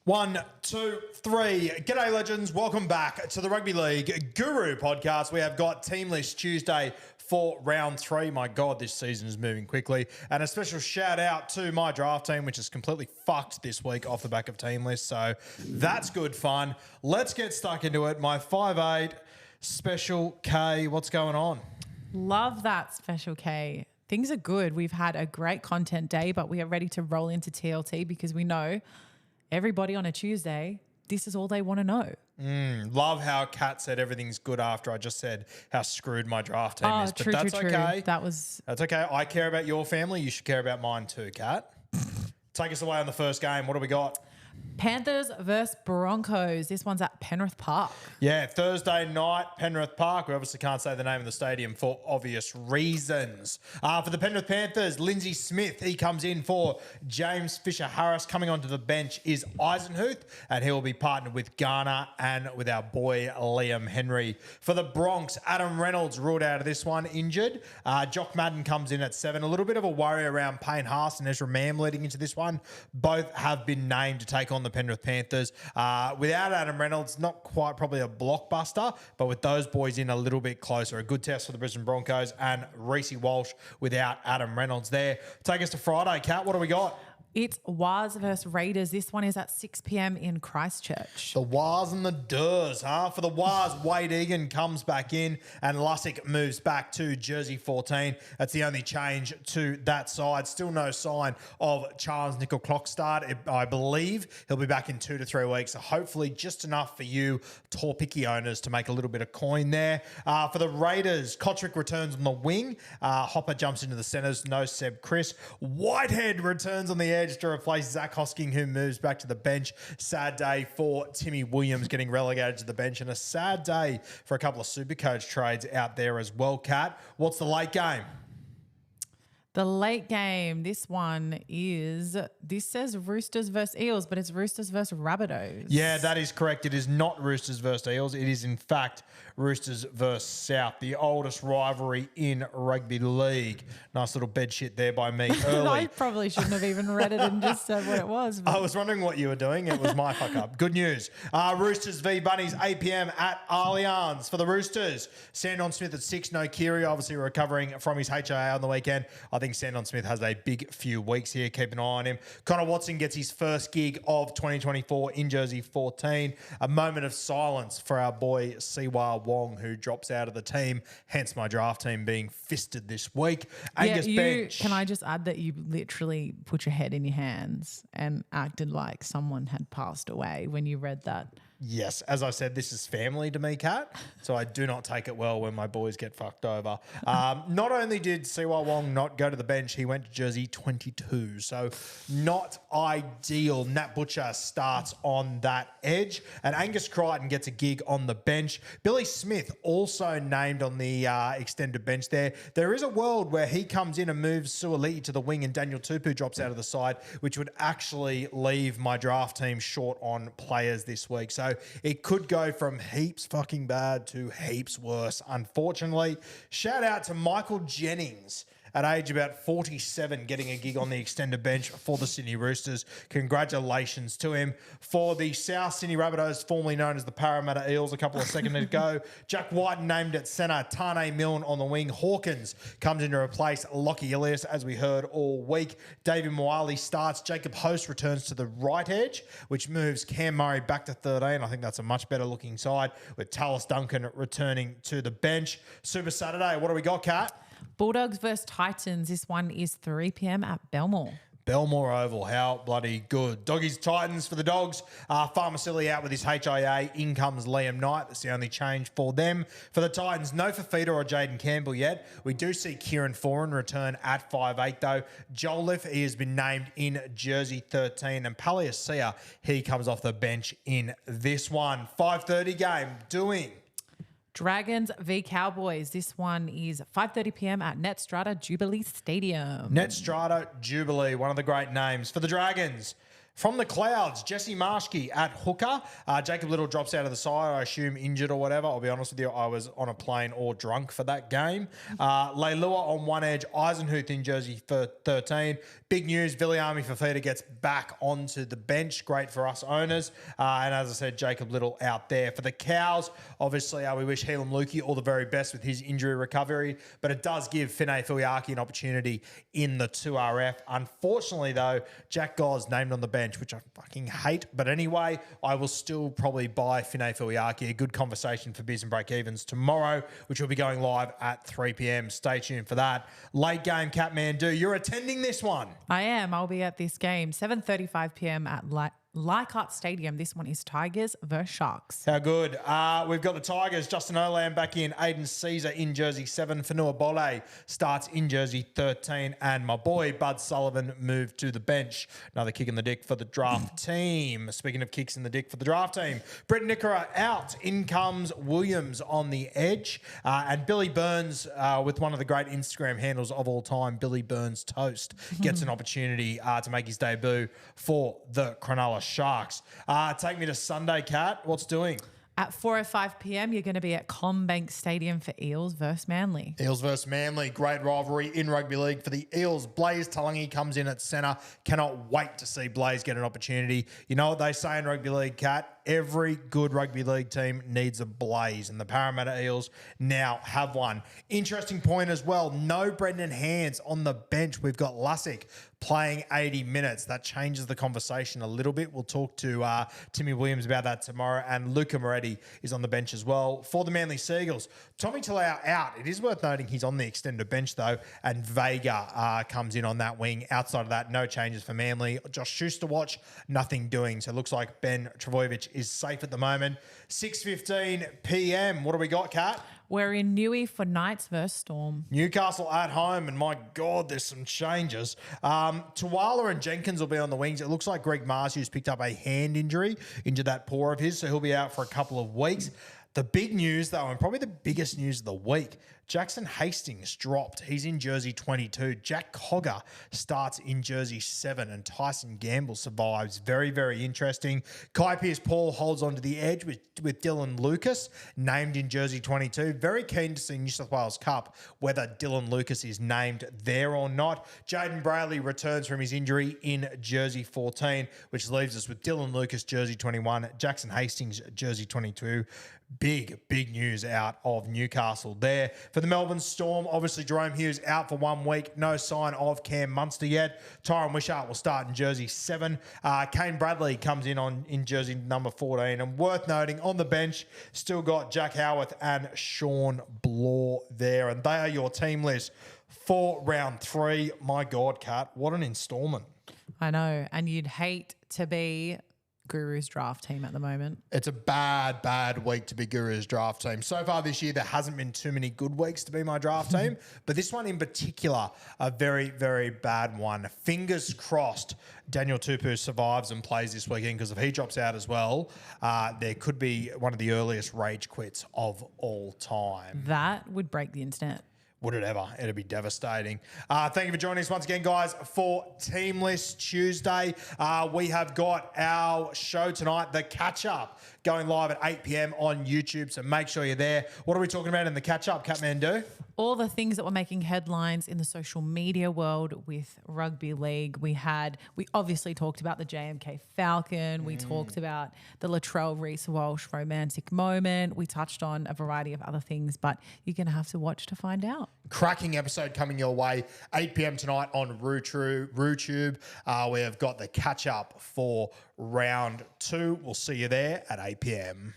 1, 2, 3. G'day, legends. Welcome back to the Rugby League Guru podcast. We have got Team List Tuesday for round 3. My God, this season is moving quickly. And a special shout out to my draft team, which is completely fucked this week off the back of Team List. So that's good fun. Let's get stuck into it. My 5'8", Special K. What's going on? Love that, Special K. Things are good. We've had a great content day, but we are ready to roll into TLT because we know everybody on a Tuesday, this is all they want to know. Love how Kat said everything's good after I just said how screwed my draft team is. But True. that's okay. That's okay. I care about your family. You should care about mine too, Kat. Take us away on the first game. What do we got? Panthers versus Broncos. This one's at Penrith Park. Yeah, Thursday night, Penrith Park. We obviously can't say the name of the stadium for obvious reasons. For the Penrith Panthers, Lindsay Smith, he comes in for James Fisher-Harris. Coming onto the bench is Eisenhuth, and he will be partnered with Garner and with our boy Liam Henry. For the Bronx, Adam Reynolds ruled out of this one, injured. Jock Madden comes in at 7. A little bit of a worry around Payne Haas and Ezra Mam leading into this one. Both have been named to take on the Penrith Panthers. Without Adam Reynolds, not quite probably a blockbuster, but with those boys in a little bit closer. A good test for the Brisbane Broncos and Reece Walsh without Adam Reynolds there. Take us to Friday, Kat. What do we got? It's Waz versus Raiders. This one is at 6 p.m. in Christchurch. The Waz and the Durs, huh? For the Waz, Wade Egan comes back in and Lussick moves back to jersey 14. That's the only change to that side. Still no sign of Charles Nickel-Clockstad. I believe he'll be back in 2 to 3 weeks. So hopefully just enough for you Torpiki owners to make a little bit of coin there. For the Raiders, Kotrick returns on the wing. Hopper jumps into the centres. No Seb Chris. Whitehead returns on the edge to replace Zach Hosking, who moves back to the bench. Sad day for Timmy Williams getting relegated to the bench, and a sad day for a couple of Supercoach trades out there as well, Kat. What's the late game? The late game, this says Roosters versus Eels, but it's Roosters versus Rabbitohs. Yeah, that is correct. It is not Roosters versus Eels. It is, in fact, Roosters versus South, the oldest rivalry in rugby league. Nice little bed shit there by me early. I probably shouldn't have even read it and just said what it was. I was wondering what you were doing. It was my fuck up. Good news. Roosters v Bunnies, 8 p.m. at Allianz. For the Roosters, Sandon Smith at 6. No Kiri, obviously recovering from his HIA on the weekend. I think Sandon Smith has a big few weeks here. Keep an eye on him. Connor Watson gets his first gig of 2024 in jersey 14. A moment of silence for our boy Siwa Wong, who drops out of the team, hence my draft team being fisted this week. Angus Bench. Can I just add that you literally put your head in your hands and acted like someone had passed away when you read that? Yes, as I said, this is family to me, Kat, so I do not take it well when my boys get fucked over. Not only did Siwa Wong not go to the bench, he went to jersey 22, so not ideal. Nat Butcher starts on that edge, and Angus Crichton gets a gig on the bench. Billy Smith also named on the extended bench there. There is a world where he comes in and moves Suoliti to the wing and Daniel Tupu drops out of the side, which would actually leave my draft team short on players this week. So it could go from heaps fucking bad to heaps worse, unfortunately. Shout out to Michael Jennings at age about 47, getting a gig on the extended bench for the Sydney Roosters. Congratulations to him. For the South Sydney Rabbitohs, formerly known as the Parramatta Eels a couple of seconds ago, Jack White named at centre, Tane Milne on the wing. Hawkins comes in to replace Lockie Ilias, as we heard all week. David Moali starts. Jacob Host returns to the right edge, which moves Cam Murray back to 13. I think that's a much better looking side, with Tallis Duncan returning to the bench. Super Saturday, what do we got, Kat? Bulldogs versus Titans. This one is 3 p.m. at Belmore. Belmore Oval, how bloody good. Doggies Titans for the Dogs. Farmasilli out with his HIA. In comes Liam Knight. That's the only change for them. For the Titans, no Fafita or Jaden Campbell yet. We do see Kieran Foran return at 5'8", though. Jolliffe, he has been named in jersey 13. And Paliasia, he comes off the bench in this one. 5:30 game, doing Dragons v Cowboys. This one is 5:30 p.m. at Netstrata Jubilee Stadium. Netstrata Jubilee, one of the great names. For the Dragons, From the clouds, Jesse Marshke at hooker. Jacob Little drops out of the side, I assume injured or whatever. I'll be honest with you, I was on a plane or drunk for that game. Leilua on one edge, Eisenhuth in jersey for 13. Big news, Viliami Fafita gets back onto the bench. Great for us owners. And as I said, Jacob Little out there. For the Cows, obviously we wish Helam Lukey all the very best with his injury recovery, but it does give Finay Filiaki an opportunity in the 2RF. Unfortunately, though, Jack Goss named on the bench, which I fucking hate. But anyway, I will still probably buy Finay Filiaki. A good conversation for Biz and Break-Evens tomorrow, which will be going live at 3 p.m. Stay tuned for that. Late game, Catmandu. You're attending this one. I am. I'll be at this game, 7:35 p.m. at Leichhardt Stadium. This one is Tigers versus Sharks. How good. We've got the Tigers. Justin Olam back in. Aiden Caesar in jersey 7. Fanua Bole starts in jersey 13. And my boy Bud Sullivan moved to the bench. Another kick in the dick for the draft team. Speaking of kicks in the dick for the draft team, Brett Nickera out. In comes Williams on the edge. And Billy Burns with one of the great Instagram handles of all time, Billy Burns Toast, gets an opportunity to make his debut for the Cronulla Sharks. Take me to Sunday, Cat. What's doing? At 4:05 p.m, you're going to be at CommBank Stadium for Eels versus Manly. Eels versus Manly. Great rivalry in rugby league for the Eels. Blaze Talangi comes in at centre. Cannot wait to see Blaze get an opportunity. You know what they say in rugby league, Cat? Every good rugby league team needs a Blaze, and the Parramatta Eels now have one. Interesting point as well. No Brendan Hands on the bench. We've got Lussick playing 80 minutes. That changes the conversation a little bit. We'll talk to Timmy Williams about that tomorrow, and Luca Moretti is on the bench as well. For the Manly Seagulls, Tommy Talau out. It is worth noting he's on the extended bench though, and Vega comes in on that wing. Outside of that, no changes for Manly. Josh Schuster watch, nothing doing. So it looks like Ben Travojevic is safe at the moment. 6:15 p.m. What do we got, Kat? We're in Newey for Knights versus Storm. Newcastle at home, and my God, there's some changes. Tuwala and Jenkins will be on the wings. It looks like Greg Marciu's picked up a hand injury into that paw of his, so he'll be out for a couple of weeks. The big news, though, and probably the biggest news of the week, Jackson Hastings dropped. He's in jersey 22. Jack Cogger starts in jersey 7, and Tyson Gamble survives. Very, very interesting. Kai Pearce-Paul holds onto the edge with Dylan Lucas, named in jersey 22. Very keen to see New South Wales Cup, whether Dylan Lucas is named there or not. Jaden Brayley returns from his injury in jersey 14, which leaves us with Dylan Lucas, jersey 21, Jackson Hastings, jersey 22. Big news out of Newcastle there. For the Melbourne Storm, obviously Jerome Hughes out for 1 week. No sign of Cam Munster yet. Tyron Wishart will start in jersey 7. Kane Bradley comes in jersey number 14. And worth noting, on the bench, still got Jack Howarth and Sean Blaw there. And they are your team list for round 3. My God, Kat, what an installment. I know. And you'd hate to be Guru's draft team at the moment. It's a bad week to be Guru's draft team. So far this year, there hasn't been too many good weeks to be my draft team, but this one in particular, a very, very bad one. Fingers crossed Daniel Tupou survives and plays this weekend, because if he drops out as well, there could be one of the earliest rage quits of all time. That would break the internet. Would it ever? It'd be devastating. Thank you for joining us once again, guys, for Team List Tuesday. We have got our show tonight, The Catch Up, going live at 8 p.m. on YouTube, so make sure you're there. What are we talking about in The Catch Up, Catmandu? All the things that were making headlines in the social media world with rugby league. We obviously talked about the JMK Falcon. We talked about the Latrell Reese-Walsh romantic moment. We touched on a variety of other things, but you're going to have to watch to find out. Cracking episode coming your way, 8 p.m. tonight on RooTube. We have got The Catch Up for round 2. We'll see you there at 8 p.m.